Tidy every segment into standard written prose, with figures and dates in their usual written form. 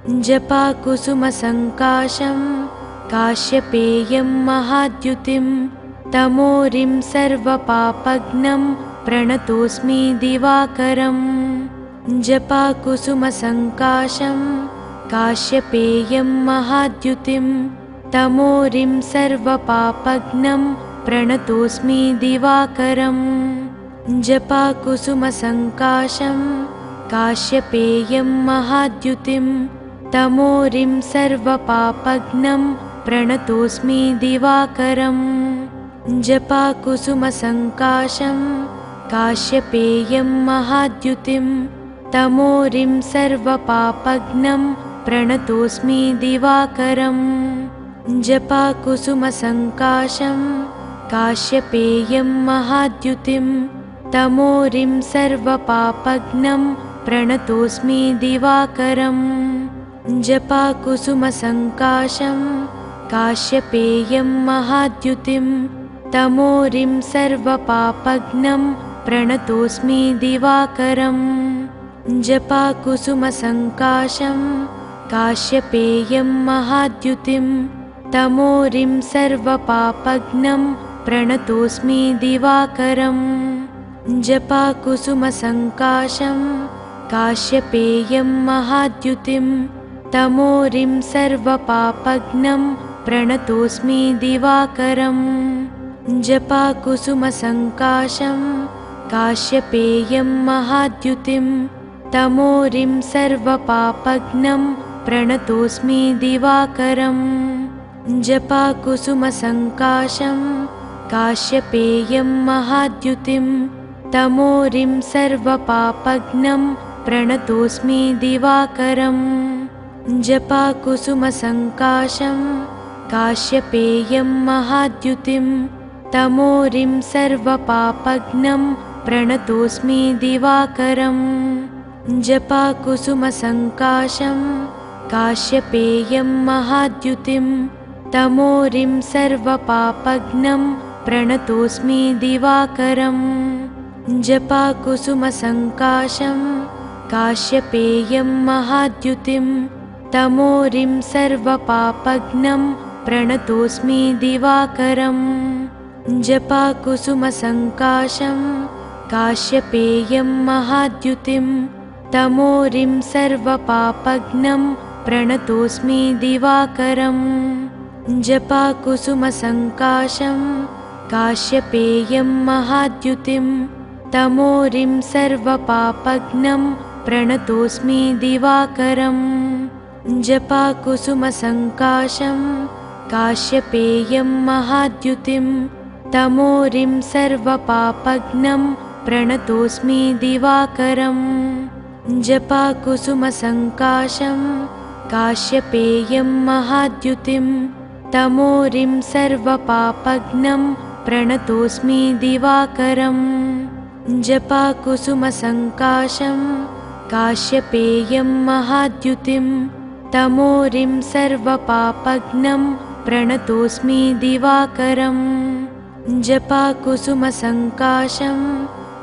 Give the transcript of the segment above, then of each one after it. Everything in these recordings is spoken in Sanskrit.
जपाकुसुमसङ्काशं काश्यपेयं महाद्युतिं तमोरिं सर्वपापघ्नं प्रणतोऽस्मि दिवाकरम्। जपाकुसुमसङ्काशं काश्यपेयं महाद्युतिं तमोरिं सर्वपापघ्नं प्रणतोऽस्मि दिवाकरम्। जपाकुसुमसङ्काशं काश्यपेयं महाद्युतिं तमोरिं सर्वपापघ्नं प्रणतोऽस्मि दिवाकरम्। जपाकुसुमसङ्काशं काश्यपेयं महाद्युतिं तमोरिं सर्वपापघ्नं प्रणतोऽस्मि दिवाकरम्। जपाकुसुमसङ्काशं काश्यपेयं महाद्युतिं तमोरिं सर्वपापघ्नं प्रणतोऽस्मि दिवाकरम्। जपाकुसुमसङ्काशं काश्यपेयं महाद्युतिं तमोरिं सर्वपापघ्नं प्रणतोऽस्मि दिवाकरम्। जपाकुसुमसङ्काशं काश्यपेयं महाद्युतिं तमोरिं सर्वपापघ्नं प्रणतोऽस्मि दिवाकरम्। जपाकुसुमसङ्काशं काश्यपेयं महाद्युतिं तमोरिं सर्वपापघ्नं प्रणतोऽस्मि दिवाकरम्। जपाकुसुमसङ्काशं काश्यपेयं महाद्युतिं तमोरिं सर्वपापघ्नं प्रणतोऽस्मि दिवाकरम्। जपाकुसुमसङ्काशं काश्यपेयं महाद्युतिं तमोरिं सर्वपापघ्नं प्रणतोऽस्मि दिवाकरम्। जपाकुसुमसङ्काशं काश्यपेयं महाद्युतिं तमोरिं सर्वपापघ्नं प्रणतोऽस्मि दिवाकरम्। जपाकुसुमसङ्काशं काश्यपेयं महाद्युतिं तमोरिं सर्वपापघ्नं प्रणतोऽस्मि दिवाकरम्। जपाकुसुमसङ्काशं काश्यपेयं महाद्युतिं तमोरिं सर्वपापघ्नं प्रणतोऽस्मि दिवाकरम्। जपाकुसुमसङ्काशं काश्यपेयं महाद्युतिं तमोरिं सर्वपापघ्नं प्रणतोऽस्मि दिवाकरम्। जपाकुसुमसङ्काशं काश्यपेयं महाद्युतिं तमोरिं सर्वपापघ्नं प्रणतोऽस्मि दिवाकरम्। जपाकुसुमसङ्काशं काश्यपेयं महाद्युतिं तमोरिं सर्वपापघ्नं प्रणतोऽस्मि दिवाकरम्। जपाकुसुमसङ्काशं काश्यपेयं महाद्युतिं तमोरिं सर्वपापघ्नं प्रणतोऽस्मि दिवाकरम्। जपाकुसुमसङ्काशं काश्यपेयं महाद्युतिं तमोरिं सर्वपापघ्नं प्रणतोऽस्मि दिवाकरम्। जपाकुसुमसङ्काशं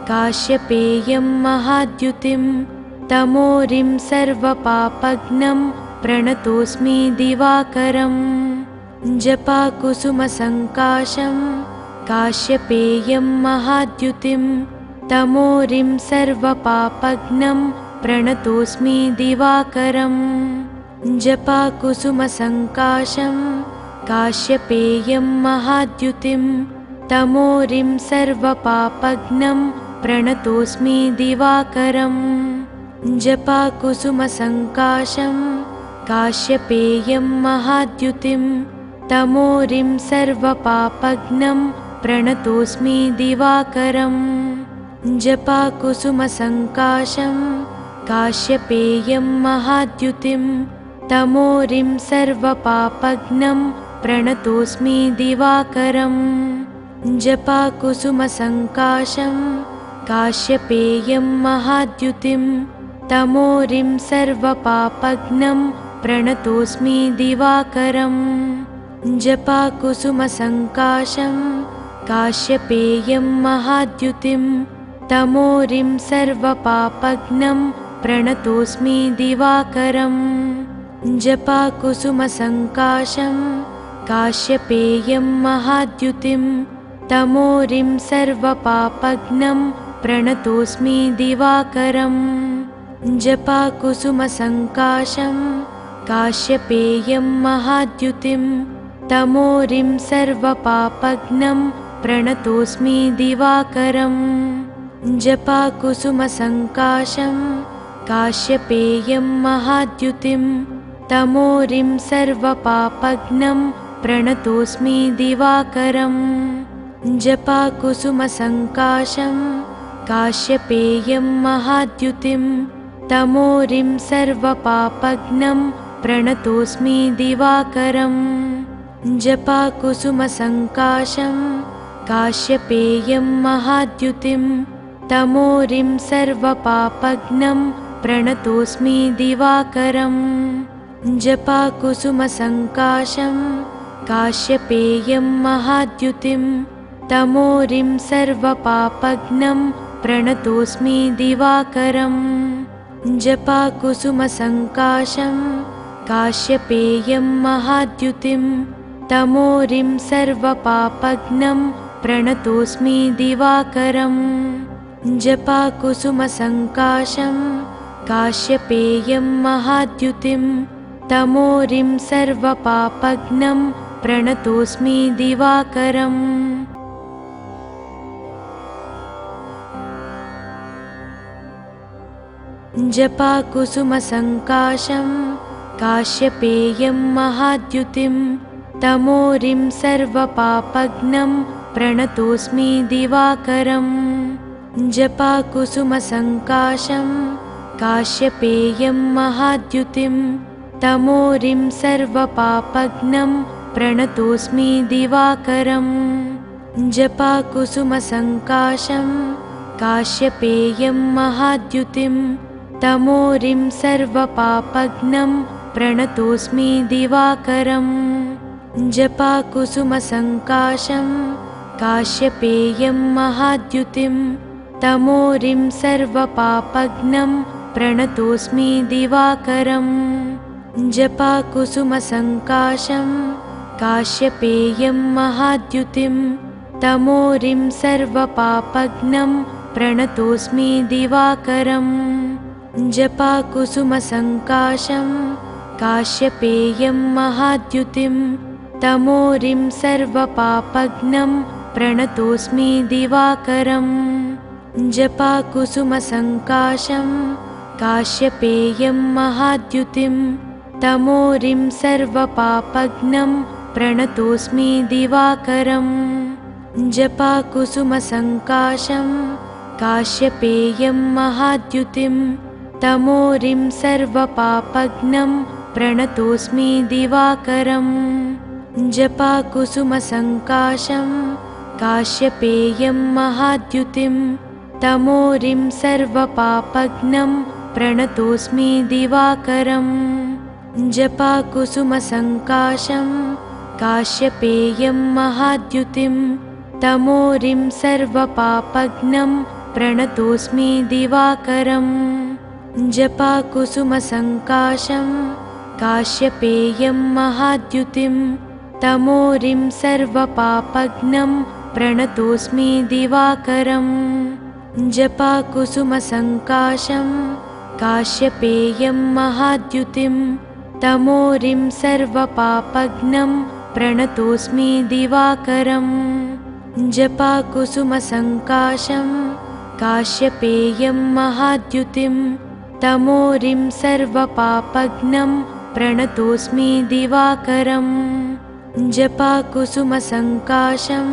काश्यपेयं महाद्युतिं तमोरिं सर्वपापघ्नं प्रणतोऽस्मि दिवाकरम्। जपाकुसुमसङ्काशं काश्यपेयं महाद्युतिं तमोरिं सर्वपापघ्नं प्रणतोऽस्मि दिवाकरम्। जपाकुसुमसङ्काशं काश्यपेयं महाद्युतिं तमोरिं सर्वपापघ्नं प्रणतोऽस्मि दिवाकरम्। जपाकुसुमसङ्काशं काश्यपेयं महाद्युतिं तमोरिं सर्वपापघ्नं प्रणतोऽस्मि दिवाकरम्। जपाकुसुमसङ्काशं काश्यपेयं महाद्युतिं तमोरिं सर्वपापघ्नं प्रणतोऽस्मि दिवाकरम्। जपाकुसुमसङ्काशं काश्यपेयं महाद्युतिं तमोरिं सर्वपापघ्नं प्रणतोऽस्मि दिवाकरम्। जपाकुसुमसङ्काशं काश्यपेयं महाद्युतिं तमोरिं सर्वपापघ्नं प्रणतोऽस्मि दिवाकरम्। जपाकुसुमसङ्काशं काश्यपेयं महाद्युतिं तमोरिं सर्वपापघ्नं प्रणतोऽस्मि दिवाकरम् जपाकुसुमसङ्काशं काश्यपेयं महाद्युतिं तमोरिं सर्वपापघ्नं प्रणतोऽस्मि दिवाकरम् जपाकुसुमसङ्काशं काश्यपेयं महाद्युतिं तमोरिं सर्वपापघ्नं प्रणतोऽस्मि दिवाकरम् जपाकुसुमसङ्काशं काश्यपेयं महाद्युतिं तमोरिं सर्वपापघ्नं प्रणतोऽस्मि दिवाकरम् जपाकुसुमसङ्काशं काश्यपेयं महाद्युतिं तमोरिं सर्वपापघ्नं प्रणतोऽस्मि दिवाकरम् जपाकुसुमसङ्काशं काश्यपेयं महाद्युतिं तमोरिं सर्वपापघ्नं प्रणतोऽस्मि दिवाकरम् जपाकुसुमसङ्काशं काश्यपेयं महाद्युतिं तमोरिं सर्वपापघ्नं प्रणतोऽस्मि दिवाकरम् जपाकुसुमसङ्काशं काश्यपेयं महाद्युतिं तमोरिं सर्वपापघ्नं प्रणतोऽस्मि दिवाकरम् जपाकुसुमसङ्काशं काश्यपेयं महाद्युतिं तमोरिं सर्वपापघ्नं प्रणतोऽस्मि दिवाकरम् जपाकुसुमसङ्काशं काश्यपेयं महाद्युतिं तमोरिं सर्वपापघ्नं प्रणतोऽस्मि दिवाकरम् जपाकुसुमसङ्काशं काश्यपेयं महाद्युतिं तमोरिं सर्वपापघ्नं प्रणतोऽस्मि दिवाकरम् जपाकुसुमसङ्काशं काश्यपेयं महाद्युतिं तमोरिं सर्वपापघ्नं प्रणतोऽस्मि दिवाकरम् जपाकुसुमसङ्काशं काश्यपेयं महाद्युतिं तमोरिं सर्वपापघ्नं प्रणतोऽस्मि दिवाकरम् जपाकुसुमसङ्काशं काश्यपेयं महाद्युतिं तमोरिं सर्वपापघ्नं प्रणतोऽस्मि दिवाकरम् जपाकुसुमसङ्काशं काश्यपेयं महाद्युतिं तमोरिं सर्वपापघ्नं प्रणतोऽस्मि दिवाकरम् जपाकुसुमसङ्काशं काश्यपेयं महाद्युतिं तमोरिं सर्वपापघ्नं प्रणतोऽस्मि दिवाकरम् जपाकुसुमसङ्काशं काश्यपेयं महाद्युतिं तमोरिं सर्वपापघ्नं प्रणतोऽस्मि दिवाकरम् जपाकुसुमसङ्काशं काश्यपेयं महाद्युतिं तमोरिं सर्वपापघ्नं प्रणतोऽस्मि दिवाकरम् जपाकुसुमसङ्काशं काश्यपेयं महाद्युतिं तमोरिं सर्वपापघ्नं प्रणतोऽस्मि दिवाकरम् जपाकुसुमसङ्काशं काश्यपेयं महाद्युतिं तमोरिं सर्वपापघ्नं प्रणतोऽस्मि दिवाकरम् जपाकुसुमसङ्काशं काश्यपेयं महाद्युतिं तमोरिं सर्वपापघ्नं प्रणतोऽस्मि दिवाकरम् जपाकुसुमसङ्काशं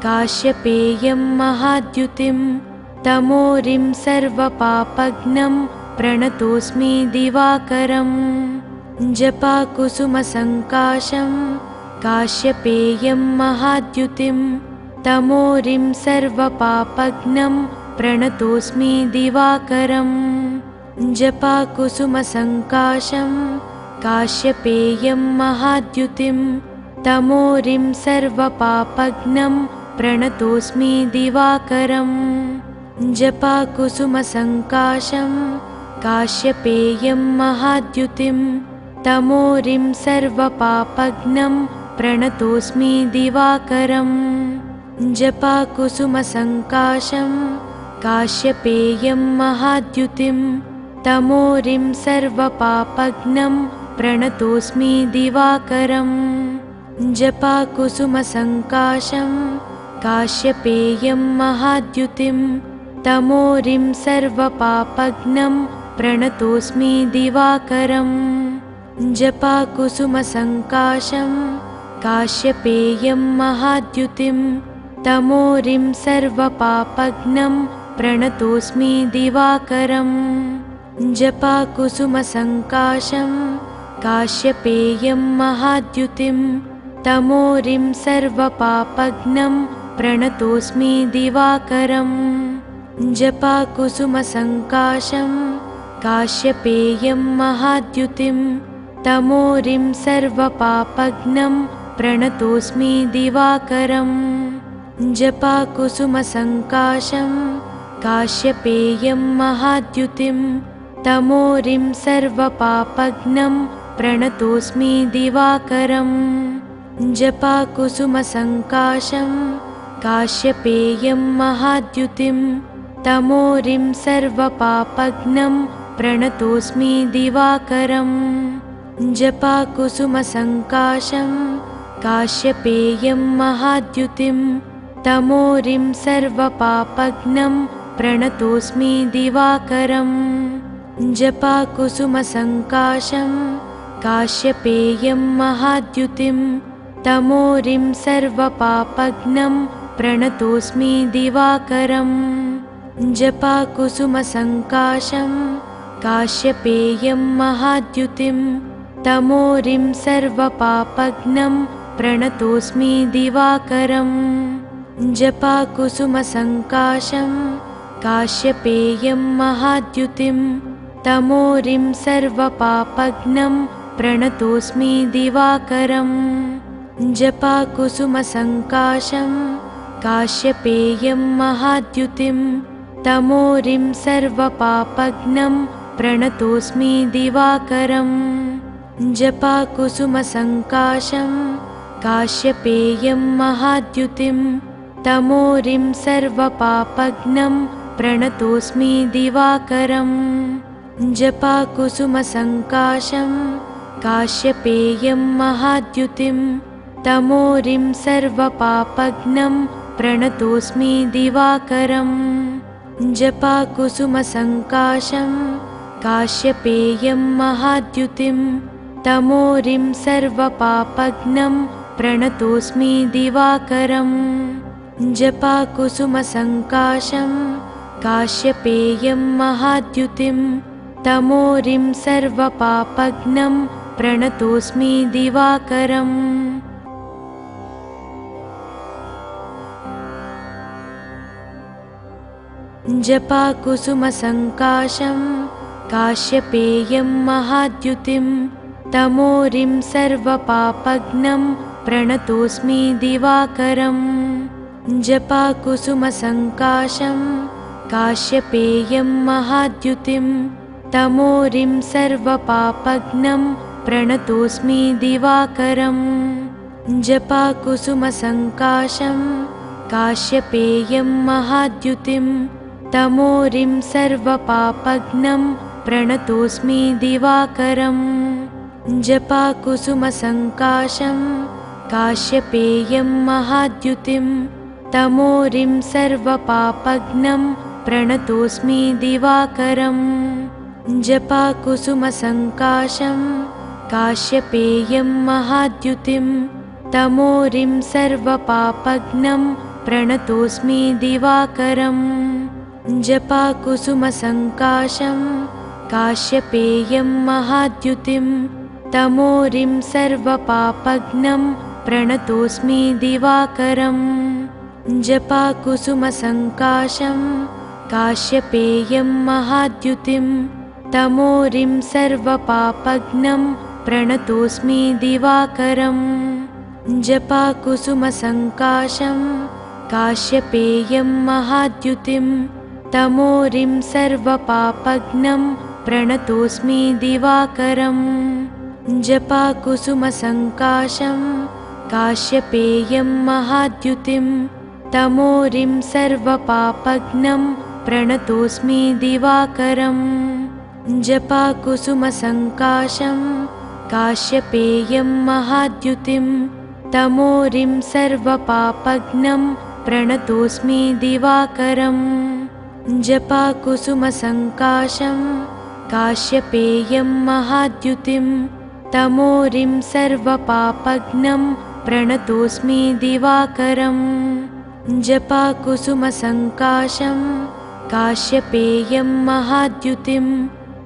काश्यपेयं महाद्युतिं तमोरिं सर्वपापघ्नं प्रणतोऽस्मि दिवाकरम् जपाकुसुमसङ्काशं काश्यपेयं महाद्युतिं तमोरिं सर्वपापघ्नं प्रणतोऽस्मि दिवाकरम् जपाकुसुमसङ्काशं काश्यपेयं महाद्युतिं तमोरिं सर्वपापघ्नं प्रणतोऽस्मि दिवाकरम् जपाकुसुमसङ्काशं काश्यपेयं महाद्युतिं तमोरिं सर्वपापघ्नं प्रणतोऽस्मि दिवाकरम् जपाकुसुमसङ्काशं काश्यपेयं महाद्युतिं तमोरिं सर्वपापघ्नं प्रणतोऽस्मि दिवाकरम् जपाकुसुमसङ्काशं काश्यपेयं महाद्युतिं तमोरिं सर्वपापघ्नं प्रणतोऽस्मि दिवाकरम् जपाकुसुमसङ्काशं काश्यपेयं महाद्युतिं तमोरिं सर्वपापघ्नं प्रणतोऽस्मि दिवाकरम् जपाकुसुमसङ्काशं काश्यपेयं महाद्युतिं तमोरिं सर्वपापघ्नं प्रणतोऽस्मि दिवाकरम् जपाकुसुमसङ्काशं काश्यपेयं महाद्युतिं तमोरिं सर्वपापघ्नं प्रणतोऽस्मि दिवाकरम् जपाकुसुमसङ्काशं काश्यपेयं महाद्युतिं तमोरिं सर्वपापघ्नं प्रणतोऽस्मि दिवाकरम् जपाकुसुमसङ्काशं काश्यपेयं महाद्युतिं तमोरिं सर्वपापघ्नं प्रणतोऽस्मि दिवाकरम् जपाकुसुमसङ्काशं काश्यपेयं महाद्युतिं तमोरिं सर्वपापघ्नं प्रणतोऽस्मि दिवाकरम् जपाकुसुमसङ्काशं काश्यपेयं महाद्युतिं तमोरिं सर्वपापघ्नं प्रणतोऽस्मि दिवाकरम् जपाकुसुमसङ्काशं काश्यपेयं महाद्युतिं तमोरिं सर्वपापघ्नं प्रणतोऽस्मि दिवाकरम् जपाकुसुमसङ्काशं काश्यपेयं महाद्युतिं तमोरिं सर्वपापघ्नं प्रणतोऽस्मि दिवाकरम् जपाकुसुमसङ्काशं काश्यपेयं महाद्युतिं तमोरिं सर्वपापघ्नं प्रणतोऽस्मि दिवाकरम् जपाकुसुमसङ्काशं काश्यपेयं महाद्युतिं तमोरिं सर्वपापघ्नं प्रणतोऽस्मि दिवाकरम् जपाकुसुमसङ्काशं काश्यपेयं महाद्युतिं तमोरिं सर्वपापघ्नं प्रणतोऽस्मि दिवाकरम् जपाकुसुमसङ्काशं काश्यपेयं महाद्युतिं तमोरिं सर्वपापघ्नं प्रणतोऽस्मि दिवाकरम् जपाकुसुमसङ्काशं काश्यपेयं महाद्युतिं तमोरिं सर्वपापघ्नं प्रणतोऽस्मि दिवाकरम् जपाकुसुमसङ्काशं काश्यपेयं महाद्युतिं तमोरिं सर्वपापघ्नं प्रणतोऽस्मि दिवाकरम् जपाकुसुमसङ्काशं काश्यपेयं महाद्युतिं तमोरिं सर्वपापघ्नं प्रणतोऽस्मि दिवाकरम् जपाकुसुमसङ्काशं काश्यपेयं महाद्युतिं तमोरिं सर्वपापघ्नं प्रणतोऽस्मि दिवाकरम् जपाकुसुमसङ्काशं काश्यपेयं महाद्युतिं तमोरिं सर्वपापघ्नं प्रणतोऽस्मि दिवाकरम् जपाकुसुमसङ्काशं काश्यपेयं महाद्युतिं तमोरिं सर्वपापघ्नं प्रणतोऽस्मि दिवाकरम् जपाकुसुमसङ्काशं काश्यपेयं महाद्युतिं तमोरिं सर्वपापघ्नं प्रणतोऽस्मि दिवाकरम् जपाकुसुमसङ्काशं काश्यपेयं महाद्युतिं तमोरिं सर्वपापघ्नं प्रणतोऽस्मि दिवाकरम् जपाकुसुमसङ्काशं काश्यपेयं महाद्युतिं तमोरिं सर्वपापघ्नं प्रणतोऽस्मि दिवाकरम् जपाकुसुमसङ्काशं काश्यपेयं महाद्युतिं तमोरिं सर्वपापघ्नं प्रणतोऽस्मि दिवाकरम् जपाकुसुमसङ्काशं काश्यपेयं महाद्युतिं तमोरिं सर्वपापघ्नं प्रणतोऽस्मि दिवाकरम् जपाकुसुमसङ्काशं काश्यपेयं महाद्युतिं तमोरिं सर्वपापघ्नं प्रणतोऽस्मि दिवाकरम् जपाकुसुमसङ्काशं काश्यपेयं महाद्युतिं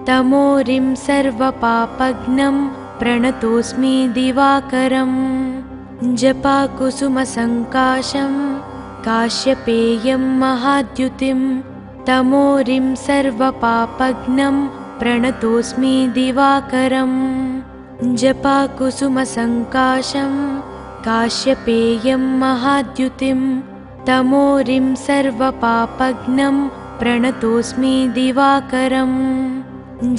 तमोरिं सर्वपापघ्नं प्रणतोऽस्मि दिवाकरम् जपाकुसुमसङ्काशं काश्यपेयं महाद्युतिं तमोरिं सर्वपापघ्नं प्रणतोऽस्मि दिवाकरम् जपाकुसुमसङ्काशं काश्यपेयं महाद्युतिं तमोरिं सर्वपापघ्नं प्रणतोऽस्मि दिवाकरम्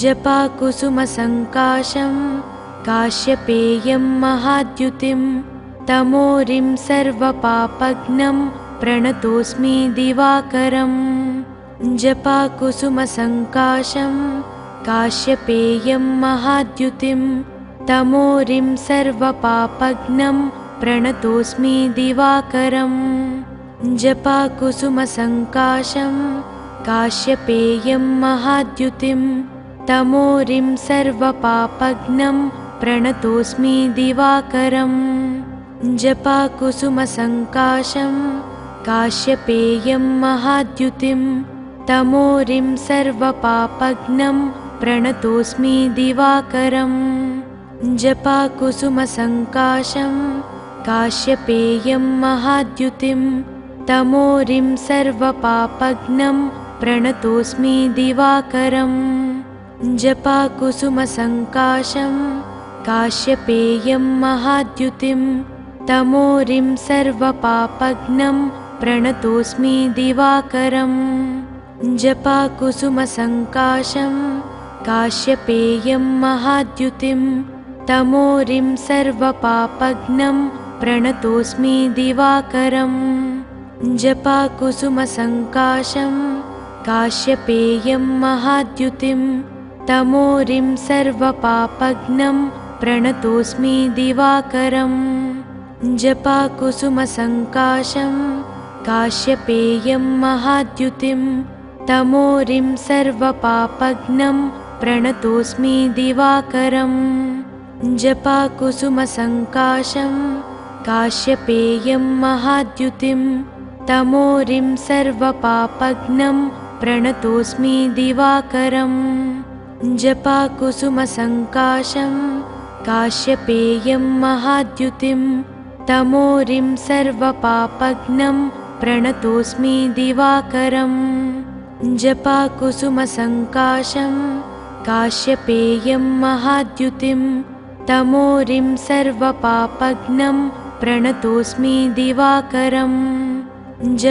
जपाकुसुमसङ्काशं काश्यपेयं महाद्युतिं तमोरिं सर्वपापघ्नं प्रणतोऽस्मि दिवाकरम् जपाकुसुमसङ्काशं काश्यपेयं महाद्युतिं तमोरिं सर्वपापघ्नं प्रणतोऽस्मि दिवाकरम् जपाकुसुमसङ्काशं काश्यपेयं महाद्युतिं तमोरिं सर्वपापघ्नं प्रणतोऽस्मि दिवाकरम् जपाकुसुमसङ्काशं काश्यपेयं महाद्युतिं तमोरिं सर्वपापघ्नं प्रणतोऽस्मि दिवाकरम् जपाकुसुमसङ्काशं काश्यपेयं महाद्युतिं तमोरिं सर्वपापघ्नं प्रणतोऽस्मि दिवाकरम् जपाकुसुमसङ्काशं काश्यपेयं महाद्युतिं तमोरिं सर्वपापघ्नं प्रणतोऽस्मि दिवाकरम् जपाकुसुमसङ्काशं काश्यपेयं महाद्युतिं तमोरिं सर्वपापघ्नं प्रणतोऽस्मि दिवाकरम् जपाकुसुमसङ्काशं काश्यपेयं महाद्युतिं तमोरिं सर्वपापघ्नं प्रणतोऽस्मि दिवाकरम् जपाकुसुमसङ्काशं काश्यपेयं महाद्युतिं तमोरिं सर्वपापघ्नं प्रणतोऽस्मि दिवाकरम् जपाकुसुमसङ्काशं काश्यपेयं महाद्युतिं तमोरिं सर्वपापघ्नं प्रणतोऽस्मि दिवाकरम् जपाकुसुमसङ्काशं काश्यपेयं महाद्युतिं तमोरिं सर्वपापघ्नं प्रणतोऽस्मि दिवाकरम् जपाकुसुमसङ्काशं काश्यपेयं महाद्युतिं तमोरिं सर्वपापघ्नं प्रणतोऽस्मि दिवाकरम्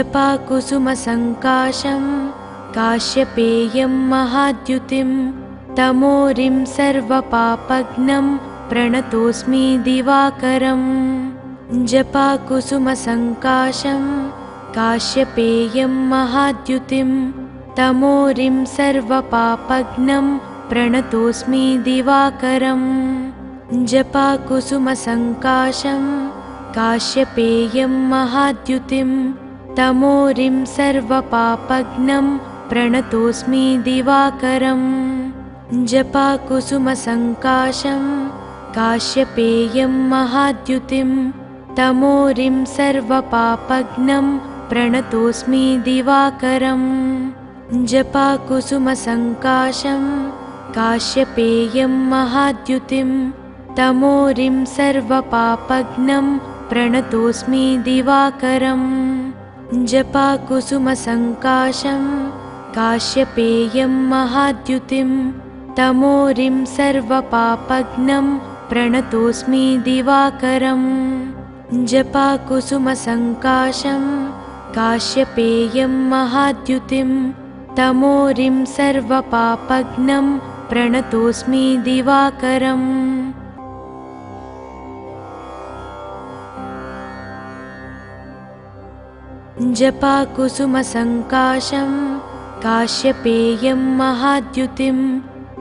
जपाकुसुमसङ्काशं काश्यपेयं महाद्युतिं तमोरिं सर्वपापघ्नं प्रणतोऽस्मि दिवाकरम् जपाकुसुमसङ्काशं काश्यपेयं महाद्युतिं तमोरिं सर्वपापघ्नं प्रणतोऽस्मि दिवाकरम् जपाकुसुमसङ्काशं काश्यपेयं महाद्युतिं तमोरिं सर्वपापघ्नं प्रणतोऽस्मि दिवाकरम् जपाकुसुमसङ्काशं काश्यपेयं महाद्युतिं तमोरिं सर्वपापघ्नं प्रणतोऽस्मि दिवाकरम् जपाकुसुमसङ्काशं काश्यपेयं महाद्युतिं तमोरिं सर्वपापघ्नं प्रणतोऽस्मि दिवाकरम् जपाकुसुमसङ्काशं काश्यपेयं महाद्युतिं तमोरिं सर्वपापघ्नं प्रणतोऽस्मि दिवाकरम् जपाकुसुमसङ्काशं काश्यपेयं महाद्युतिं तमोरिं सर्वपापघ्नं प्रणतोऽस्मि दिवाकरम् जपाकुसुमसङ्काशं काश्यपेयं महाद्युतिं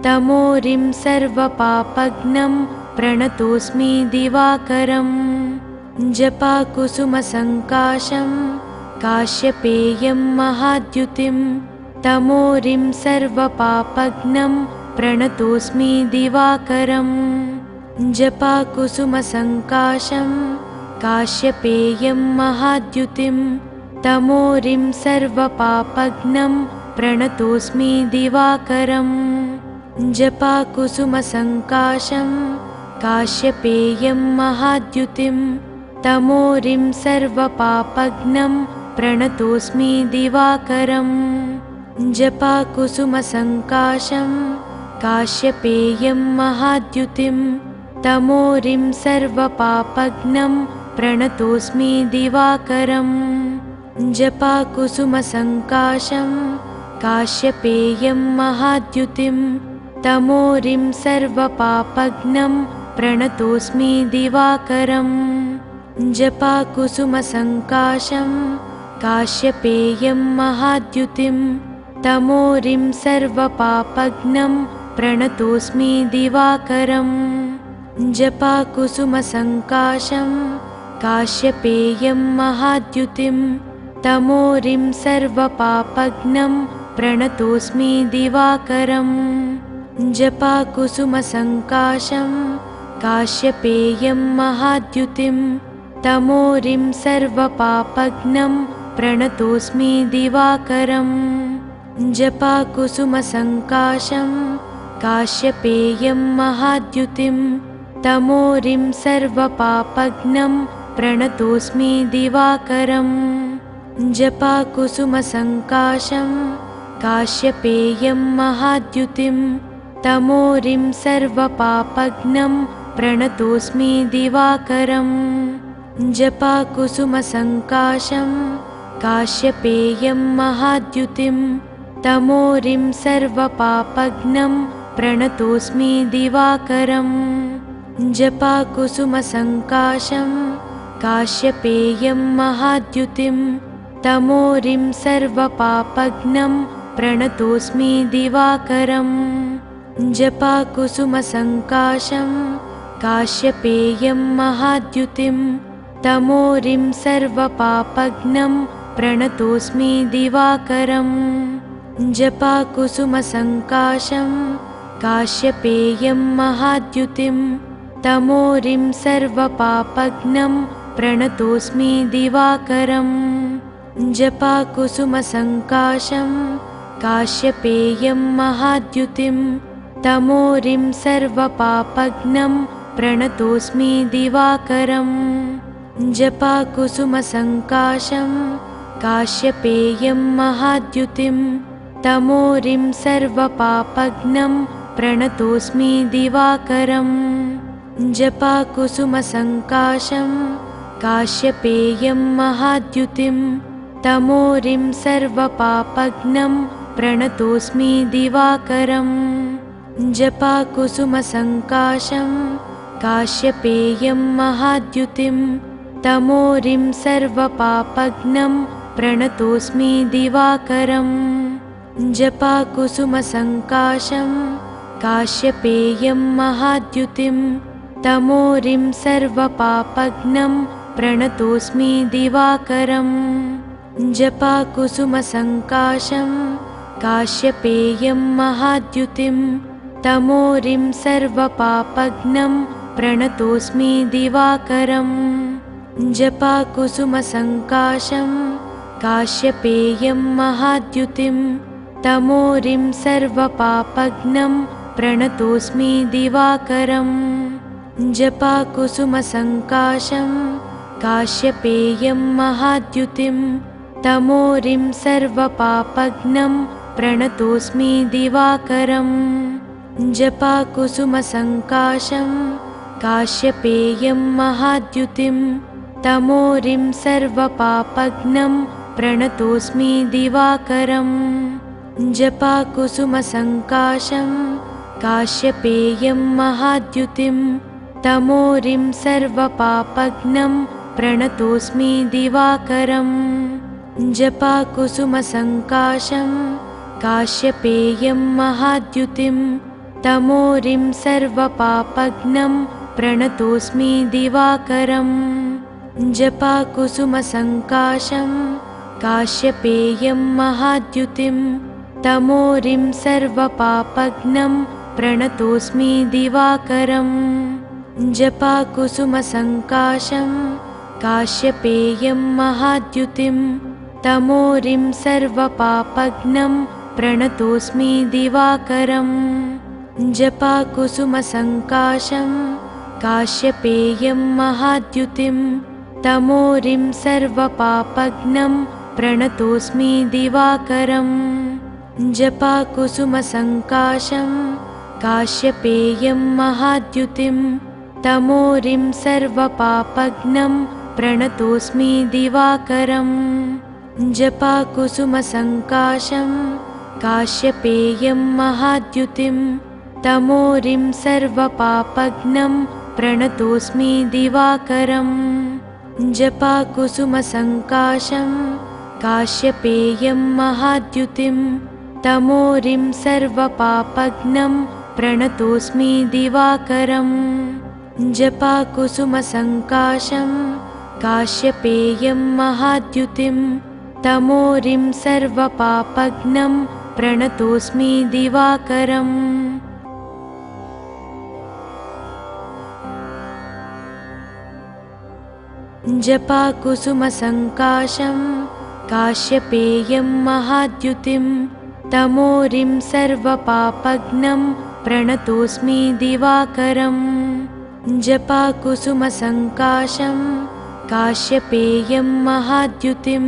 तमोरिं सर्वपापघ्नं प्रणतोऽस्मि दिवाकरम् जपाकुसुमसङ्काशं काश्यपेयं महाद्युतिं तमोरिं सर्वपापघ्नं प्रणतोऽस्मि दिवाकरम् जपाकुसुमसङ्काशं काश्यपेयं महाद्युतिं तमोरिं सर्वपापघ्नं प्रणतोऽस्मि दिवाकरम् जपाकुसुमसङ्काशं काश्यपेयं महाद्युतिं तमोरिं सर्वपापघ्नं प्रणतोऽस्मि दिवाकरम् जपाकुसुमसङ्काशं काश्यपेयं महाद्युतिं तमोरिं सर्वपापघ्नं प्रणतोऽस्मि दिवाकरम् जपाकुसुमसङ्काशं काश्यपेयं महाद्युतिं तमोरिं सर्वपापघ्नं प्रणतोऽस्मि दिवाकरम् जपाकुसुमसङ्काशं काश्यपेयं महाद्युतिं तमोरिं सर्वपापघ्नं प्रणतोऽस्मि दिवाकरम् जपाकुसुमसङ्काशं काश्यपेयं महाद्युतिं तमोरिं सर्वपापघ्नं प्रणतोऽस्मि दिवाकरम् जपाकुसुमसङ्काशं काश्यपेयं महाद्युतिं तमोरिं सर्वपापघ्नं प्रणतोऽस्मि दिवाकरम् जपाकुसुमसङ्काशं काश्यपेयं महाद्युतिं तमोरिं सर्वपापघ्नं प्रणतोऽस्मि दिवाकरम् जपाकुसुमसङ्काशं काश्यपेयं महाद्युतिं तमोरिं सर्वपापघ्नं प्रणतोऽस्मि दिवाकरम् जपाकुसुमसङ्काशं काश्यपेयं महाद्युतिं तमोरिं सर्वपापघ्नं प्रणतोऽस्मि दिवाकरम् जपाकुसुमसङ्काशं काश्यपेयं महाद्युतिं तमोरिं सर्वपापघ्नं प्रणतोऽस्मि दिवाकरम् जपाकुसुमसङ्काशं काश्यपेयं महाद्युतिं तमोरिं सर्वपापघ्नं प्रणतोऽस्मि दिवाकरम् जपाकुसुमसङ्काशं काश्यपेयं महाद्युतिं तमोरिं सर्वपापघ्नं प्रणतोऽस्मि दिवाकरम् जपाकुसुमसङ्काशं काश्यपेयं महाद्युतिं तमोरिं सर्वपापघ्नं प्रणतोऽस्मि दिवाकरम् जपाकुसुमसङ्काशं काश्यपेयं महाद्युतिं तमोरिं सर्वपापघ्नं प्रणतोऽस्मि दिवाकरम् जपाकुसुमसङ्काशं काश्यपेयं महाद्युतिं तमोरिं सर्वपापघ्नं प्रणतोऽस्मि दिवाकरम् जपाकुसुमसङ्काशं काश्यपेयं महाद्युतिं तमोरिं सर्वपापघ्नं प्रणतोऽस्मि दिवाकरम् जपाकुसुमसङ्काशं काश्यपेयं महाद्युतिं तमोरिं सर्वपापघ्नं प्रणतोऽस्मि दिवाकरम् जपाकुसुमसङ्काशं काश्यपेयं महाद्युतिं तमोरिं सर्वपापघ्नं प्रणतोऽस्मि दिवाकरम् जपाकुसुमसङ्काशं काश्यपेयं महाद्युतिं तमोरिं सर्वपापघ्नं प्रणतोऽस्मि दिवाकरम् जपाकुसुमसङ्काशं काश्यपेयं महाद्युतिं तमोरिं सर्वपापघ्नं प्रणतोऽस्मि दिवाकरम् जपाकुसुमसङ्काशं काश्यपेयं महाद्युतिं तमोरिं सर्वपापघ्नं प्रणतोऽस्मि दिवाकरम् जपाकुसुमसङ्काशं काश्यपेयं महाद्युतिं तमोरिं सर्वपापघ्नं प्रणतोऽस्मि दिवाकरम् जपाकुसुमसङ्काशं काश्यपेयं महाद्युतिं तमोरिं सर्वपापघ्नं प्रणतोऽस्मि दिवाकरम् जपाकुसुमसङ्काशं काश्यपेयं महाद्युतिं तमोरिं सर्वपापघ्नं प्रणतोऽस्मि दिवाकरम् जपाकुसुमसङ्काशं काश्यपेयं महाद्युतिं तमोरिं सर्वपापघ्नं प्रणतोऽस्मि दिवाकरम् जपाकुसुमसङ्काशं काश्यपेयं महाद्युतिं तमोरिं सर्वपापघ्नं प्रणतोऽस्मि दिवाकरम् जपाकुसुमसङ्काशं काश्यपेयं महाद्युतिं तमोरिं सर्वपापघ्नं प्रणतोऽस्मि दिवाकरम् जपाकुसुमसङ्काशं काश्यपेयं महाद्युतिं तमोरिं सर्वपापघ्नं प्रणतोऽस्मि दिवाकरम् जपाकुसुमसङ्काशं काश्यपेयं महाद्युतिं तमोरिं सर्वपापघ्नं प्रणतोऽस्मि दिवाकरम् जपाकुसुमसङ्काशं काश्यपेयं महाद्युतिं तमोरिं सर्वपापघ्नं प्रणतोऽस्मि दिवाकरम् जपाकुसुमसङ्काशं काश्यपेयं महाद्युतिं तमोरिं सर्वपापघ्नं प्रणतोऽस्मि दिवाकरम् जपाकुसुमसङ्काशं काश्यपेयं महाद्युतिं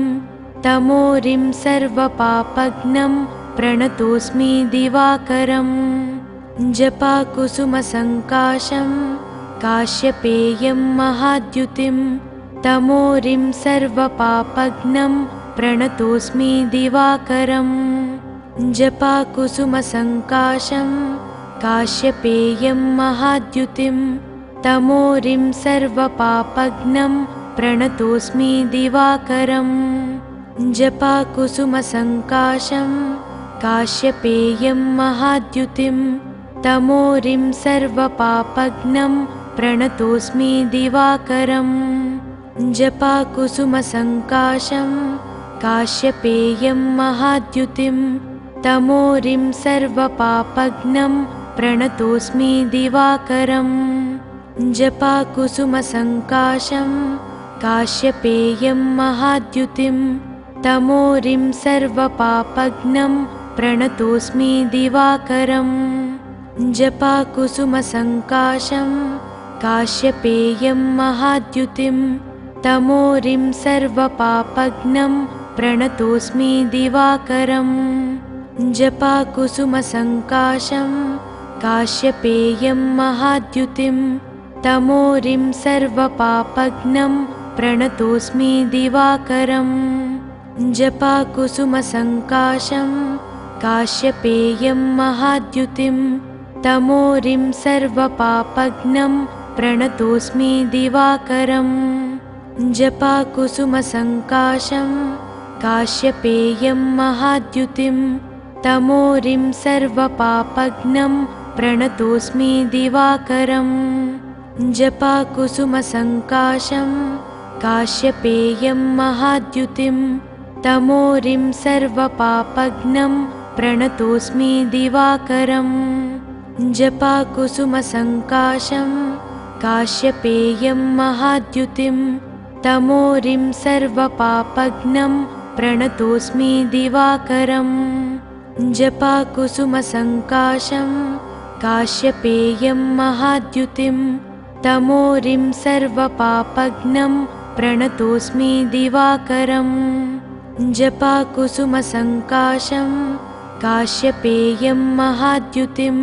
तमोरिं सर्वपापघ्नं प्रणतोऽस्मि दिवाकरम् जपाकुसुमसङ्काशं काश्यपेयं महाद्युतिं तमोरिं सर्वपापघ्नं प्रणतोऽस्मि दिवाकरम् जपाकुसुमसङ्काशं काश्यपेयं महाद्युतिं तमोरिं सर्वपापघ्नं प्रणतोऽस्मि दिवाकरम् जपाकुसुमसङ्काशं काश्यपेयं महाद्युतिं तमोरिं सर्वपापघ्नं प्रणतोऽस्मि दिवाकरम् जपाकुसुमसङ्काशं काश्यपेयं महाद्युतिं तमोरिं सर्वपापघ्नं प्रणतोऽस्मि दिवाकरम् जपाकुसुमसङ्काशं काश्यपेयं महाद्युतिं तमोरिं सर्वपापघ्नं प्रणतोऽस्मि दिवाकरम् जपाकुसुमसङ्काशं काश्यपेयं महाद्युतिं तमोरिं सर्वपापघ्नं प्रणतोऽस्मि दिवाकरम् जपाकुसुमसङ्काशं काश्यपेयं महाद्युतिं तमोरिं सर्वपापघ्नं प्रणतोऽस्मि दिवाकरम् जपाकुसुमसङ्काशं काश्यपेयं महाद्युतिं तमोरिं सर्वपापघ्नं प्रणतोऽस्मि दिवाकरम् जपाकुसुमसङ्काशं काश्यपेयं महाद्युतिं तमोरिं सर्वपापघ्नं प्रणतोऽस्मि दिवाकरम् जपाकुसुमसङ्काशं काश्यपेयं महाद्युतिं तमोरिं सर्वपापघ्नं प्रणतोऽस्मि दिवाकरम् जपाकुसुमसङ्काशं काश्यपेयं महाद्युतिं तमोरिं सर्वपापघ्नं प्रणतोऽस्मि दिवाकरम् जपाकुसुमसङ्काशं काश्यपेयं महाद्युतिं तमोरिं सर्वपापघ्नं प्रणतोऽस्मि दिवाकरम् जपाकुसुमसङ्काशं काश्यपेयं महाद्युतिं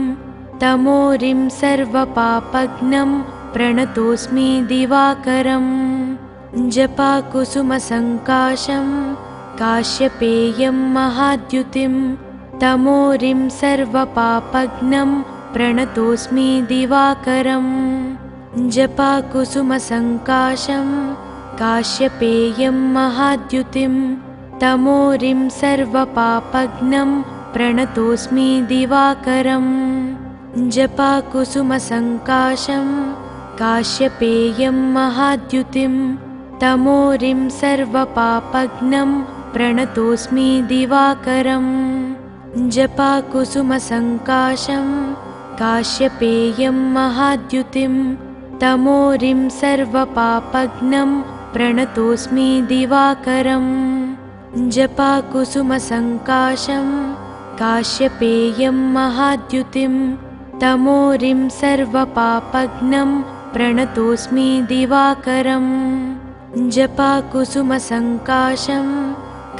तमोरिं सर्वपापघ्नं प्रणतोऽस्मि दिवाकरम् जपाकुसुमसङ्काशं काश्यपेयं महाद्युतिं तमोरिं सर्वपापघ्नं प्रणतोऽस्मि दिवाकरम् जपाकुसुमसङ्काशं काश्यपेयं महाद्युतिं तमोरिं सर्वपापघ्नं प्रणतोऽस्मि दिवाकरम्। जपाकुसुमसङ्काशं काश्यपेयं महाद्युतिं तमोरिं सर्वपापघ्नं प्रणतोऽस्मि दिवाकरम्। जपाकुसुमसङ्काशं काश्यपेयं महाद्युतिं तमोरिं सर्वपापघ्नं प्रणतोऽस्मि दिवाकरम्। जपाकुसुमसङ्काशं काश्यपेयं महाद्युतिं तमोरिं सर्वपापघ्नं प्रणतोऽस्मि दिवाकरम्। जपाकुसुमसङ्काशं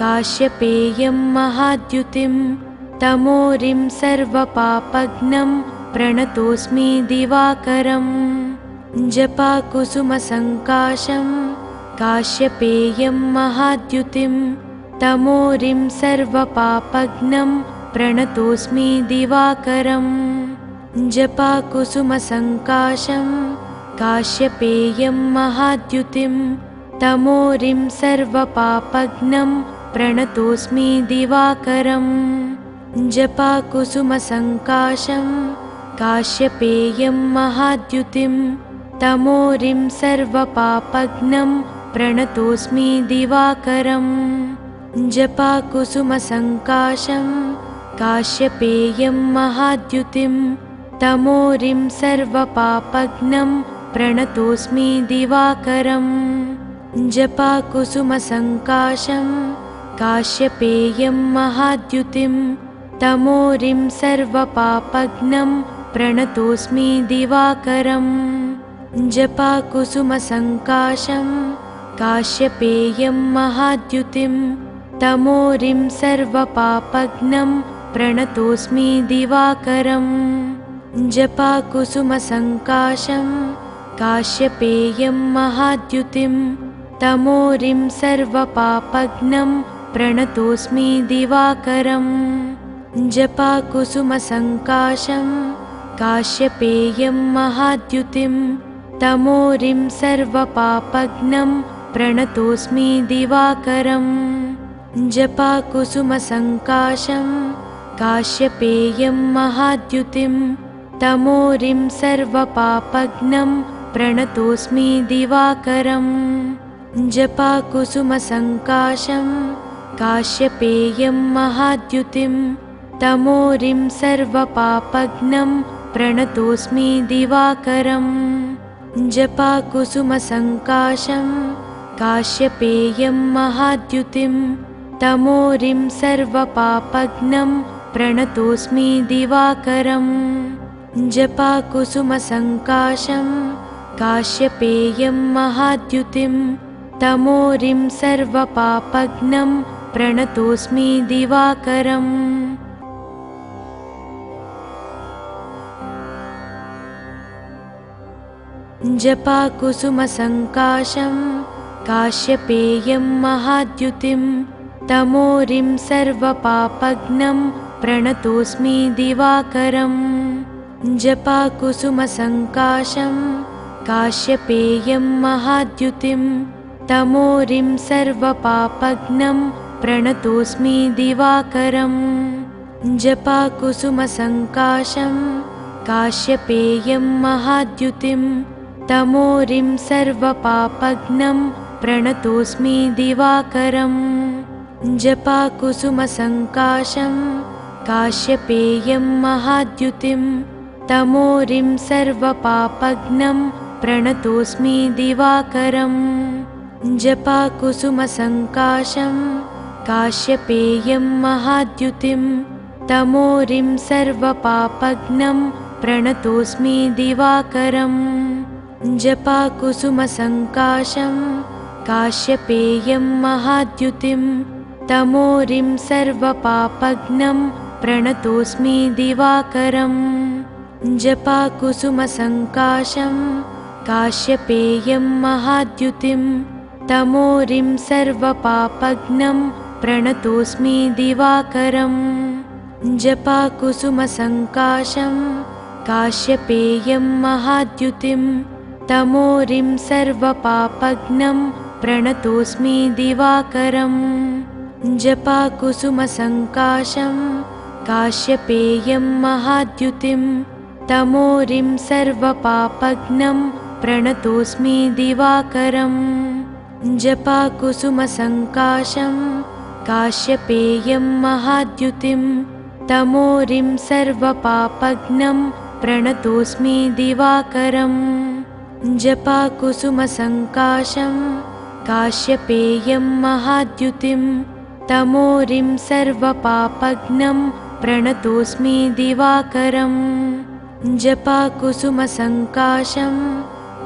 काश्यपेयं महाद्युतिं तमोरिं सर्वपापघ्नं प्रणतोऽस्मि दिवाकरम्। जपाकुसुमसङ्काशं काश्यपेयं महाद्युतिं तमोरिं सर्वपापघ्नं प्रणतोऽस्मि दिवाकरम्। जपाकुसुमसङ्काशं काश्यपेयं महाद्युतिं तमोरिं सर्वपापघ्नं प्रणतोऽस्मि दिवाकरम्। जपाकुसुमसङ्काशं काश्यपेयं महाद्युतिं तमोरिं सर्वपापघ्नं प्रणतोऽस्मि दिवाकरम्। जपाकुसुमसङ्काशं काश्यपेयं महाद्युतिं तमोरिं सर्वपापघ्नं प्रणतोऽस्मि दिवाकरम्। जपाकुसुमसङ्काशं काश्यपेयं महाद्युतिं तमोरिं सर्वपापघ्नं प्रणतोऽस्मि दिवाकरम्। जपाकुसुमसङ्काशं काश्यपेयं महाद्युतिं तमोरिं सर्वपापघ्नं प्रणतोऽस्मि दिवाकरम्। जपाकुसुमसङ्काशं काश्यपेयं महाद्युतिं तमोरिं सर्वपापघ्नं प्रणतोऽस्मि दिवाकरम्। जपाकुसुमसङ्काशं काश्यपेयं महाद्युतिं तमोरिं सर्वपापघ्नं प्रणतोऽस्मि दिवाकरम्। जपाकुसुमसङ्काशं काश्यपेयं महाद्युतिं तमोरिं सर्वपापघ्नं प्रणतोऽस्मि दिवाकरम्। जपाकुसुमसङ्काशं काश्यपेयं महाद्युतिं तमोरिं सर्वपापघ्नं प्रणतोऽस्मि दिवाकरम्। जपाकुसुमसङ्काशं काश्यपेयं महाद्युतिं तमोरिं सर्वपापघ्नं प्रणतोऽस्मि दिवाकरम्। जपाकुसुमसङ्काशं काश्यपेयं महाद्युतिं तमोरिं सर्वपापघ्नं प्रणतोऽस्मि दिवाकरम्। जपाकुसुमसङ्काशं काश्यपेयं महाद्युतिं तमोरिं सर्वपापघ्नं प्रणतोऽस्मि दिवाकरम्। जपाकुसुमसङ्काशं काश्यपेयं महाद्युतिं तमोरिं सर्वपापघ्नं प्रणतोऽस्मि दिवाकरम्। जपाकुसुमसङ्काशं काश्यपेयं महाद्युतिं तमोरिं सर्वपापघ्नं प्रणतोऽस्मि दिवाकरम्। जपाकुसुमसङ्काशं काश्यपेयं महाद्युतिं तमोरिं सर्वपापघ्नं प्रणतोऽस्मि दिवाकरम्। जपाकुसुमसङ्काशं काश्यपेयं महाद्युतिं तमोरिं सर्वपापघ्नं प्रणतोऽस्मि दिवाकरम्। जपाकुसुमसङ्काशं काश्यपेयं महाद्युतिं तमोरिं सर्वपापघ्नं प्रणतोऽस्मि दिवाकरम्। जपाकुसुमसङ्काशं काश्यपेयं महाद्युतिं तमोरिं सर्वपापघ्नं प्रणतोऽस्मि दिवाकरम्। जपाकुसुमसङ्काशं काश्यपेयं महाद्युतिं तमोरिं सर्वपापघ्नं प्रणतोऽस्मि दिवाकरम्। जपाकुसुमसङ्काशं काश्यपेयं महाद्युतिं तमोरिं सर्वपापघ्नं प्रणतोऽस्मि दिवाकरम् जपाकुसुमसङ्काशं काश्यपेयं महाद्युतिं तमोरिं सर्वपापघ्नं प्रणतोऽस्मि दिवाकरम् जपाकुसुमसङ्काशं काश्यपेयं महाद्युतिं तमोरिं सर्वपापघ्नं प्रणतोऽस्मि दिवाकरम् जपाकुसुमसङ्काशं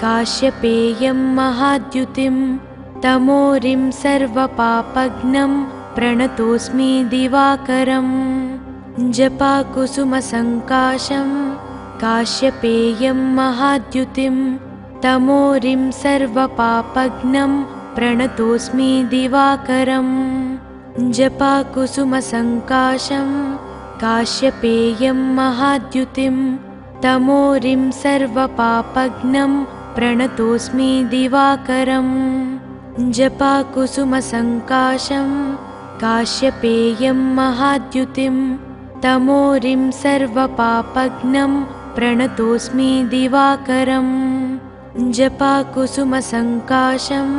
काश्यपेयं महाद्युतिं तमोरिं सर्वपापघ्नं प्रणतोऽस्मि दिवाकरम् जपाकुसुमसङ्काशं काश्यपेयं महाद्युतिं तमोरिं सर्वपापघ्नं प्रणतोऽस्मि दिवाकरम् जपाकुसुमसङ्काशं काश्यपेयं महाद्युतिं तमोरिं सर्वपापघ्नं प्रणतोऽस्मि दिवाकरम् जपाकुसुमसङ्काशं काश्यपेयं महाद्युतिं तमोरिं सर्वपापघ्नं प्रणतोऽस्मि दिवाकरम् जपाकुसुमसङ्काशं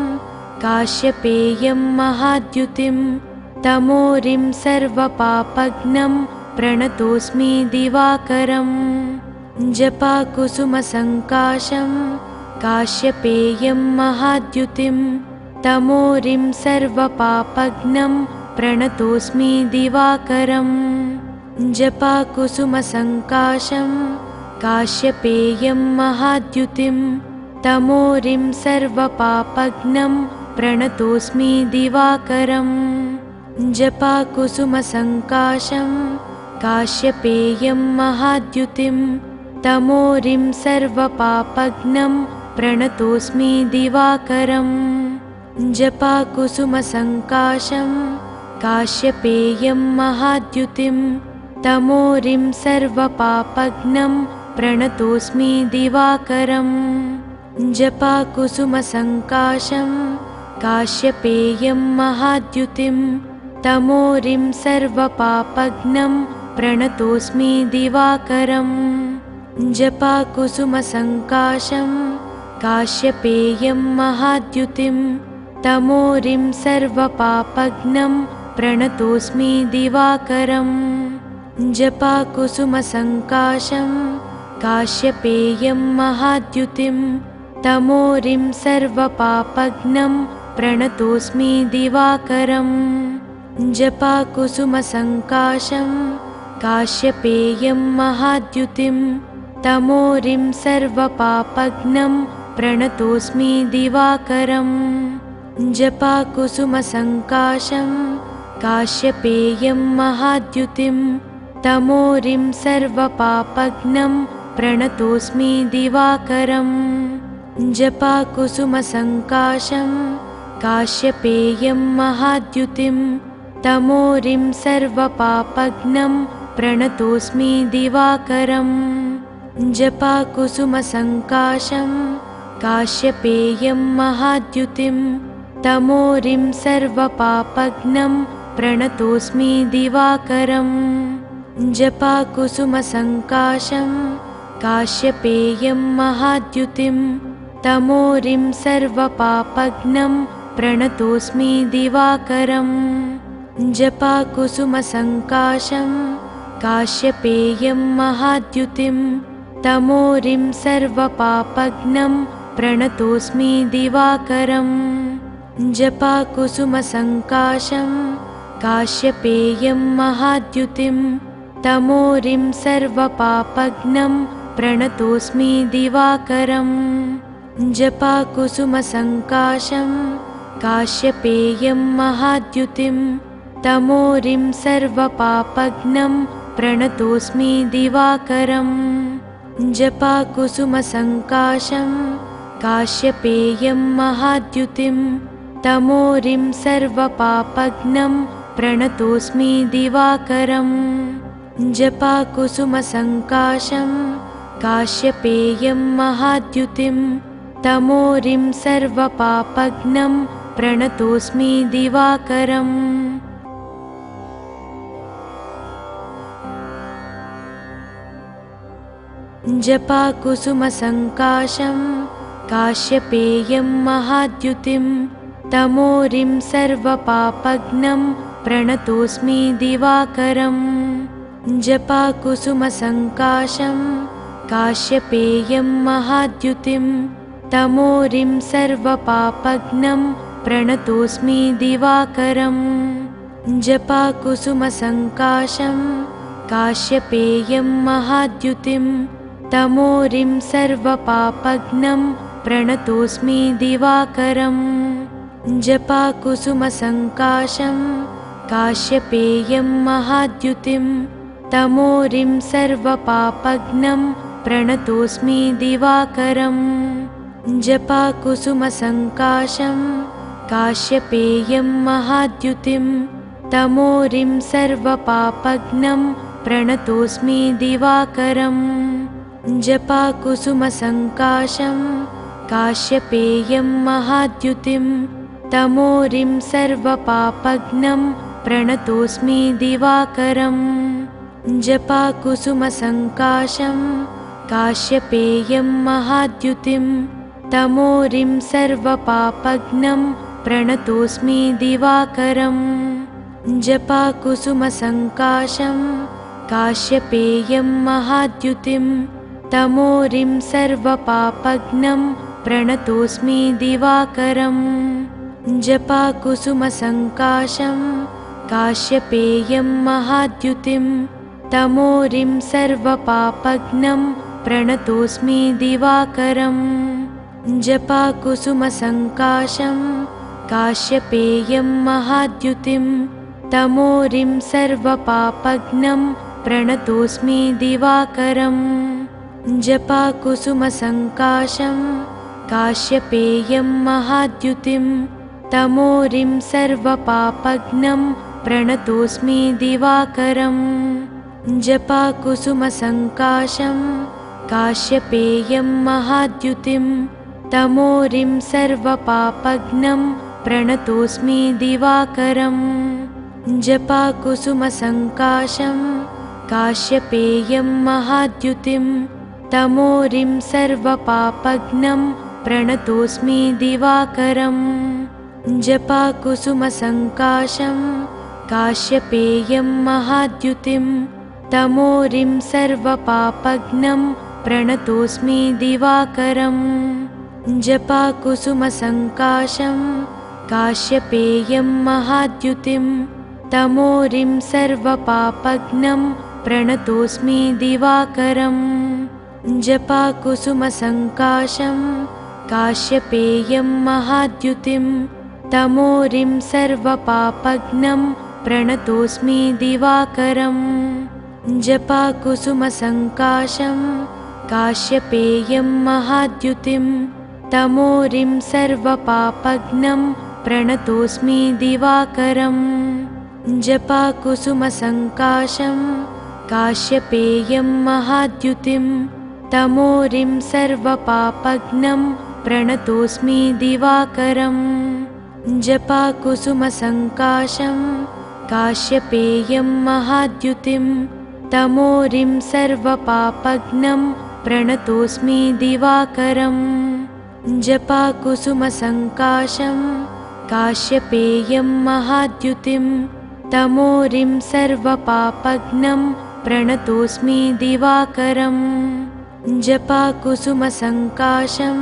काश्यपेयं महाद्युतिं तमोरिं सर्वपापघ्नं प्रणतोऽस्मि दिवाकरम् जपाकुसुमसङ्काशं काश्यपेयं महाद्युतिं तमोरिं सर्वपापघ्नं प्रणतोऽस्मि दिवाकरम् जपाकुसुमसङ्काशं काश्यपेयं महाद्युतिं तमोरिं सर्वपापघ्नं प्रणतोऽस्मि दिवाकरम् जपाकुसुमसङ्काशं काश्यपेयं महाद्युतिं तमोरिं सर्वपापघ्नं प्रणतोऽस्मि दिवाकरम् जपाकुसुमसङ्काशं काश्यपेयं महाद्युतिं तमोरिं सर्वपापघ्नं प्रणतोऽस्मि दिवाकरम् जपाकुसुमसङ्काशं काश्यपेयं महाद्युतिं तमोरिं सर्वपापघ्नं प्रणतोऽस्मि दिवाकरम् जपाकुसुमसङ्काशं काश्यपेयं महाद्युतिं तमोरिं सर्वपापघ्नं प्रणतोऽस्मि दिवाकरम् जपाकुसुमसङ्काशं काश्यपेयं महाद्युतिं तमोरिं सर्वपापघ्नं प्रणतोऽस्मि दिवाकरम् जपाकुसुमसङ्काशं काश्यपेयं महाद्युतिं तमोरिं सर्वपापघ्नं प्रणतोऽस्मि दिवाकरम् जपाकुसुमसङ्काशं काश्यपेयं महाद्युतिं तमोरिं सर्वपापघ्नं प्रणतोऽस्मि दिवाकरम् जपाकुसुमसङ्काशं काश्यपेयं महाद्युतिं तमोरिं सर्वपापघ्नं प्रणतोऽस्मि दिवाकरम् जपाकुसुमसङ्काशं काश्यपेयं महाद्युतिं तमोरिं सर्वपापघ्नं प्रणतोऽस्मि दिवाकरम् जपाकुसुमसङ्काशं काश्यपेयं महाद्युतिं तमोरिं सर्वपापघ्नं प्रणतोऽस्मि दिवाकरम् जपाकुसुमसङ्काशं काश्यपेयं महाद्युतिं तमोरिं सर्वपापघ्नं प्रणतोऽस्मि दिवाकरम् जपाकुसुमसङ्काशं काश्यपेयं महाद्युतिं तमोरिं सर्वपापघ्नं प्रणतोऽस्मि दिवाकरम् जपाकुसुमसङ्काशं काश्यपेयं महाद्युतिं तमोरिं सर्वपापघ्नं प्रणतोऽस्मि दिवाकरम् जपाकुसुमसङ्काशं काश्यपेयं महाद्युतिं तमोरिं सर्वपापघ्नं प्रणतोऽस्मि दिवाकरम् जपाकुसुमसङ्काशं काश्यपेयं महाद्युतिं तमोरिं सर्वपापघ्नं प्रणतोऽस्मि दिवाकरम् जपाकुसुमसङ्काशं काश्यपेयं महाद्युतिं तमोरिं सर्वपापघ्नं प्रणतोऽस्मि दिवाकरम् जपाकुसुमसङ्काशं काश्यपेयं महाद्युतिं तमोरिं सर्वपापघ्नं प्रणतोऽस्मि दिवाकरम् जपाकुसुमसङ्काशं काश्यपेयं महाद्युतिं तमोरिं सर्वपापघ्नं प्रणतोऽस्मि दिवाकरम् जपाकुसुमसङ्काशं काश्यपेयं महाद्युतिं तमोरिं सर्वपापघ्नं प्रणतोऽस्मि दिवाकरम् जपाकुसुमसङ्काशं काश्यपेयं महाद्युतिं तमोरिं सर्वपापघ्नं प्रणतोऽस्मि दिवाकरम् जपाकुसुमसङ्काशं काश्यपेयं महाद्युतिं तमोरिं सर्वपापघ्नं प्रणतोऽस्मि दिवाकरम् जपाकुसुमसङ्काशं काश्यपेयं महाद्युतिं तमोरिं सर्वपापघ्नं प्रणतोऽस्मि दिवाकरम् जपाकुसुमसङ्काशं काश्यपेयं महाद्युतिं तमोरिं सर्वपापघ्नं प्रणतोऽस्मि दिवाकरम् जपाकुसुमसङ्काशं काश्यपेयं महाद्युतिं तमोरिं सर्वपापघ्नं प्रणतोऽस्मि दिवाकरम् जपाकुसुमसङ्काशं काश्यपेयं महाद्युतिं तमोरिं सर्वपापघ्नं प्रणतोऽस्मि दिवाकरम् जपाकुसुमसङ्काशं काश्यपेयं महाद्युतिं तमोरिं सर्वपापघ्नं प्रणतोऽस्मि दिवाकरम् जपाकुसुमसङ्काशं काश्यपेयं महाद्युतिं तमोरिं सर्वपापघ्नं प्रणतोऽस्मि दिवाकरम् जपाकुसुमसङ्काशं काश्यपेयं महाद्युतिं तमोरिं सर्वपापघ्नं प्रणतोऽस्मि दिवाकरम् जपाकुसुमसङ्काशं काश्यपेयं महाद्युतिं तमोरिं सर्वपापघ्नं प्रणतोऽस्मि दिवाकरम् जपाकुसुमसङ्काशं काश्यपेयं महाद्युतिं तमोरिं सर्वपापघ्नं प्रणतोऽस्मि दिवाकरम् जपाकुसुमसङ्काशं काश्यपेयं महाद्युतिं तमोरिं सर्वपापघ्नं प्रणतोऽस्मि दिवाकरम् जपाकुसुमसङ्काशं काश्यपेयं महाद्युतिं तमोरिं सर्वपापघ्नं प्रणतोऽस्मि दिवाकरम् जपाकुसुमसङ्काशं काश्यपेयं महाद्युतिं तमोरिं सर्वपापघ्नं प्रणतोऽस्मि दिवाकरम् जपाकुसुमसङ्काशं काश्यपेयं महाद्युतिं तमोरिं सर्वपापघ्नं प्रणतोऽस्मि दिवाकरम् जपाकुसुमसङ्काशं काश्यपेयं महाद्युतिं तमोरिं सर्वपापघ्नं प्रणतोऽस्मि दिवाकरम् जपाकुसुमसङ्काशं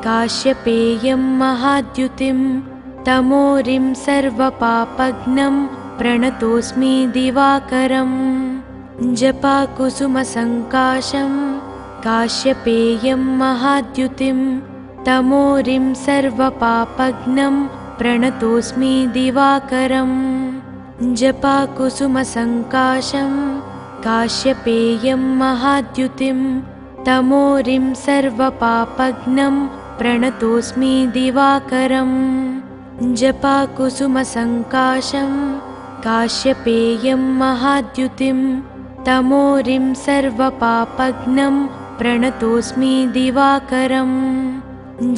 काश्यपेयं महाद्युतिं तमोरिं सर्वपापघ्नं प्रणतोऽस्मि दिवाकरम् जपाकुसुमसङ्काशं काश्यपेयं महाद्युतिं तमोरिं सर्वपापघ्नं प्रणतोऽस्मि दिवाकरम् जपाकुसुमसङ्काशं काश्यपेयं महाद्युतिं तमोरिं सर्वपापघ्नं प्रणतोऽस्मि दिवाकरम् जपाकुसुमसङ्काशं काश्यपेयं महाद्युतिं तमोरिं सर्वपापघ्नं प्रणतोऽस्मि दिवाकरम्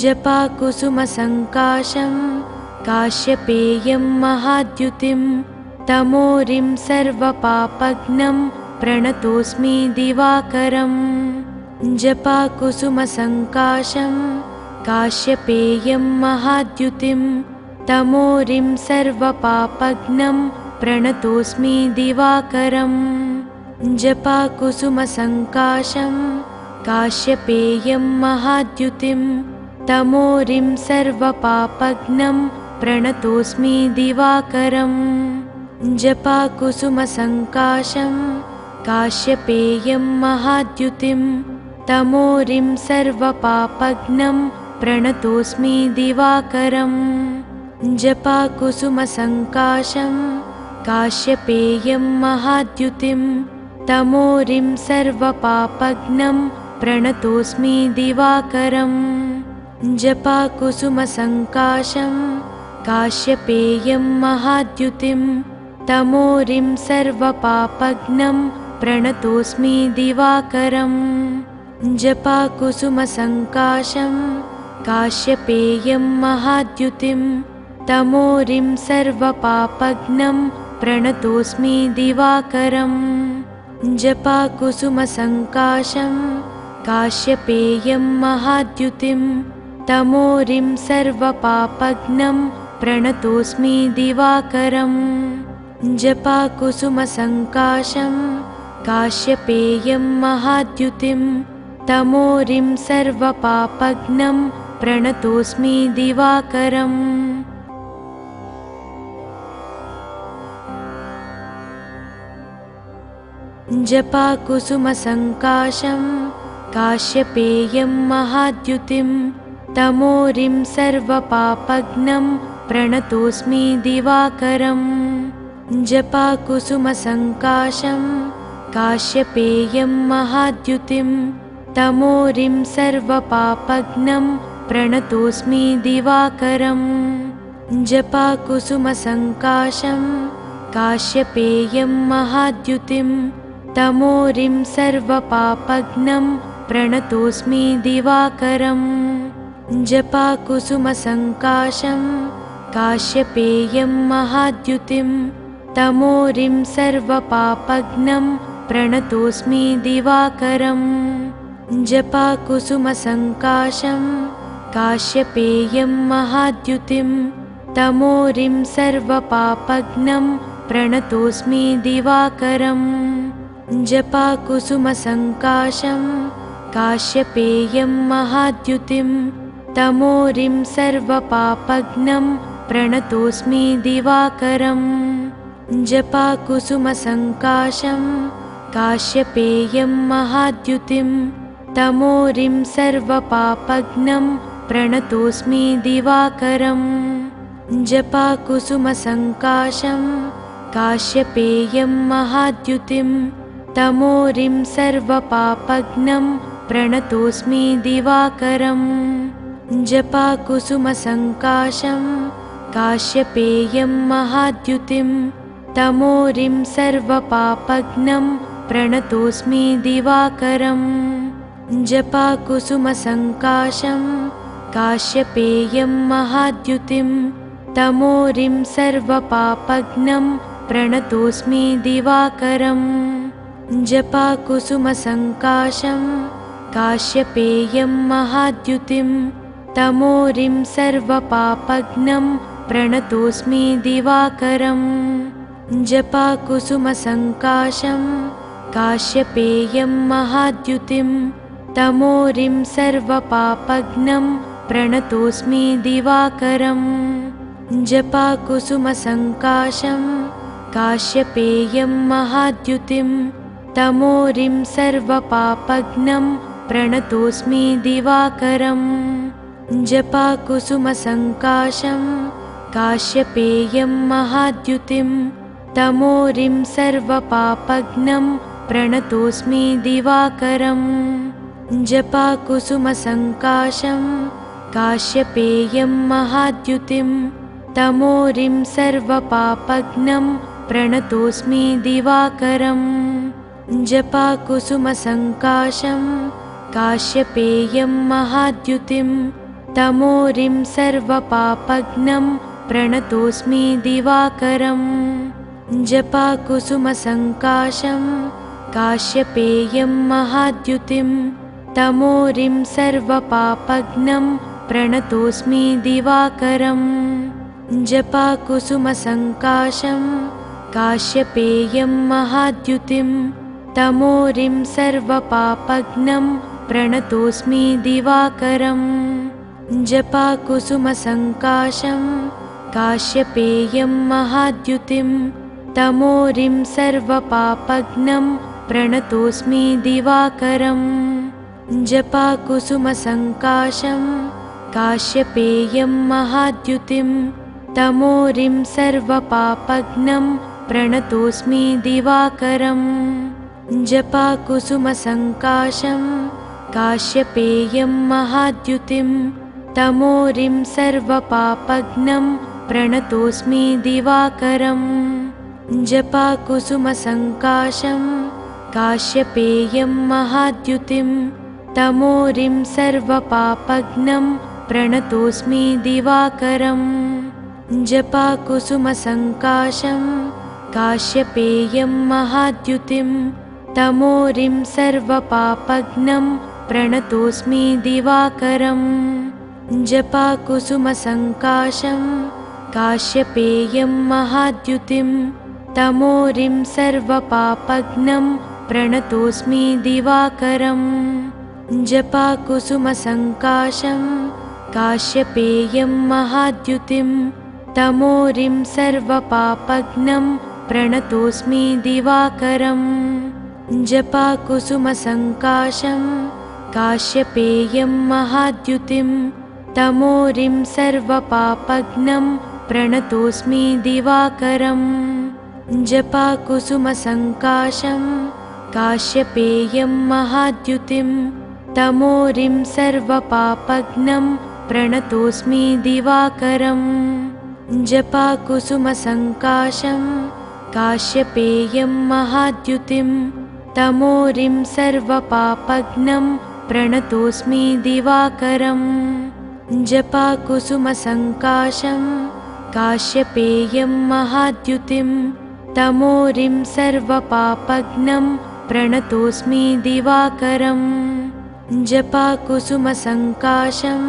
जपाकुसुमसङ्काशं काश्यपेयं महाद्युतिं तमोरिं सर्वपापघ्नं प्रणतोऽस्मि दिवाकरम् जपाकुसुमसङ्काशं काश्यपेयं महाद्युतिं तमोरिं सर्वपापघ्नं प्रणतोऽस्मि दिवाकरम् जपाकुसुमसङ्काशं काश्यपेयं महाद्युतिं तमोरिं सर्वपापघ्नं प्रणतोऽस्मि दिवाकरम् जपाकुसुमसङ्काशं काश्यपेयं महाद्युतिं तमोरिं सर्वपापघ्नं प्रणतोऽस्मि दिवाकरम् जपाकुसुमसङ्काशं काश्यपेयं महाद्युतिं तमोरिं सर्वपापघ्नं प्रणतोऽस्मि दिवाकरम् जपाकुसुमसङ्काशं काश्यपेयं महाद्युतिं तमोरिं सर्वपापघ्नं प्रणतोऽस्मि दिवाकरम् जपाकुसुमसङ्काशं काश्यपेयं महाद्युतिं तमोरिं सर्वपापघ्नं प्रणतोऽस्मि दिवाकरम् जपाकुसुमसङ्काशं काश्यपेयं महाद्युतिं तमोरिं सर्वपापघ्नं प्रणतोऽस्मि दिवाकरम् जपाकुसुमसङ्काशं काश्यपेयं महाद्युतिं तमोरिं सर्वपापघ्नं प्रणतोऽस्मि दिवाकरम् जपाकुसुमसङ्काशं काश्यपेयं महाद्युतिं तमोरिं सर्वपापघ्नं प्रणतोऽस्मि दिवाकरम् जपाकुसुमसङ्काशं काश्यपेयं महाद्युतिं तमोरिं सर्वपापघ्नं प्रणतोऽस्मि दिवाकरम् जपाकुसुमसङ्काशं काश्यपेयं महाद्युतिं तमोरिं सर्वपापघ्नं प्रणतोऽस्मि दिवाकरम् जपाकुसुमसङ्काशं काश्यपेयं महाद्युतिं तमोरिं सर्वपापघ्नं प्रणतोऽस्मि दिवाकरम् जपाकुसुमसङ्काशं काश्यपेयं महाद्युतिं तमोरिं सर्वपापघ्नं प्रणतोऽस्मि दिवाकरम् जपाकुसुमसङ्काशं काश्यपेयं महाद्युतिं तमोरिं सर्वपापघ्नं प्रणतोऽस्मि दिवाकरम् जपाकुसुमसङ्काशं काश्यपेयं महाद्युतिं तमोरिं सर्वपापघ्नं प्रणतोऽस्मि दिवाकरम् जपाकुसुमसङ्काशं काश्यपेयं महाद्युतिं तमोरिं सर्वपापघ्नं प्रणतोऽस्मि दिवाकरम् जपाकुसुमसङ्काशं काश्यपेयं महाद्युतिं तमोरिं सर्वपापघ्नं प्रणतोऽस्मि दिवाकरम् जपाकुसुमसङ्काशं काश्यपेयं महाद्युतिं तमोरिं सर्वपापघ्नं प्रणतोऽस्मि दिवाकरम् जपाकुसुमसङ्काशं काश्यपेयं महाद्युतिं तमोरिं सर्वपापघ्नं प्रणतोऽस्मि दिवाकरम् जपाकुसुमसङ्काशं काश्यपेयं महाद्युतिं तमोरिं सर्वपापघ्नं प्रणतोऽस्मि दिवाकरम् जपाकुसुमसङ्काशं काश्यपेयं महाद्युतिं तमोरिं सर्वपापघ्नं प्रणतोऽस्मि दिवाकरम् जपाकुसुमसङ्काशं काश्यपेयं महाद्युतिं तमोरिं सर्वपापघ्नं प्रणतोऽस्मि दिवाकरम् जपाकुसुमसङ्काशं काश्यपेयं महाद्युतिं तमोरिं सर्वपापघ्नं प्रणतोऽस्मि दिवाकरम् जपाकुसुमसङ्काशं काश्यपेयं महाद्युतिं तमोरिं सर्वपापघ्नं प्रणतोऽस्मि दिवाकरम् जपाकुसुमसङ्काशं काश्यपेयं महाद्युतिं तमोरिं सर्वपापघ्नं प्रणतोऽस्मि दिवाकरम्। जपाकुसुमसङ्काशं काश्यपेयं महाद्युतिं तमोरिं सर्वपापघ्नं प्रणतोऽस्मि दिवाकरम्। जपाकुसुमसङ्काशं काश्यपेयं महाद्युतिं तमोरिं सर्वपापघ्नं प्रणतोऽस्मि दिवाकरम्। जपाकुसुमसङ्काशं काश्यपेयं महाद्युतिं तमोरिं सर्वपापघ्नं प्रणतोऽस्मि दिवाकरम्। जपाकुसुमसङ्काशं काश्यपेयं महाद्युतिं तमोरिं सर्वपापघ्नं प्रणतोऽस्मि दिवाकरम्। जपाकुसुमसङ्काशं काश्यपेयं महाद्युतिं तमोरिं सर्वपापघ्नं प्रणतोऽस्मि दिवाकरम्। जपाकुसुमसङ्काशं काश्यपेयं महाद्युतिं तमोरिं सर्वपापघ्नं प्रणतोऽस्मि दिवाकरम्। जपाकुसुमसङ्काशं काश्यपेयं महाद्युतिं तमोरिं सर्वपापघ्नं प्रणतोऽस्मि दिवाकरम्। जपाकुसुमसङ्काशं काश्यपेयं महाद्युतिं तमोरिं सर्वपापघ्नं प्रणतोऽस्मि दिवाकरम्। जपाकुसुमसङ्काशं काश्यपेयं महाद्युतिं तमोरिं सर्वपापघ्नं प्रणतोऽस्मि दिवाकरम्। जपाकुसुमसङ्काशं काश्यपेयं महाद्युतिं तमोरिं सर्वपापघ्नं प्रणतोऽस्मि दिवाकरम्। जपाकुसुमसङ्काशं काश्यपेयं महाद्युतिं तमोरिं सर्वपापघ्नं प्रणतोऽस्मि दिवाकरम्। जपाकुसुमसङ्काशं काश्यपेयं महाद्युतिं तमोरिं सर्वपापघ्नं प्रणतोऽस्मि दिवाकरम्। जपाकुसुमसङ्काशं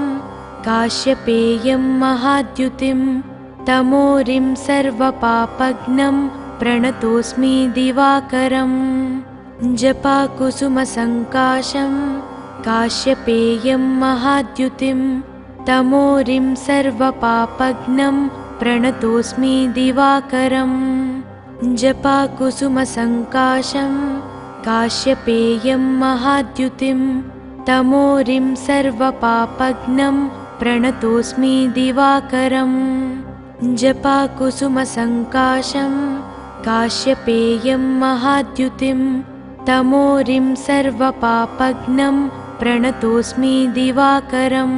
काश्यपेयं महाद्युतिं तमोरिं सर्वपापघ्नं प्रणतोऽस्मि दिवाकरम्। जपाकुसुमसङ्काशं काश्यपेयं महाद्युतिं तमोरिं सर्वपापघ्नं प्रणतोऽस्मि दिवाकरम्। जपाकुसुमसङ्काशं काश्यपेयं महाद्युतिं तमोरिं सर्वपापघ्नं प्रणतोऽस्मि दिवाकरम्। जपाकुसुमसङ्काशं काश्यपेयं महाद्युतिं तमोरिं सर्वपापघ्नं प्रणतोऽस्मि दिवाकरम्।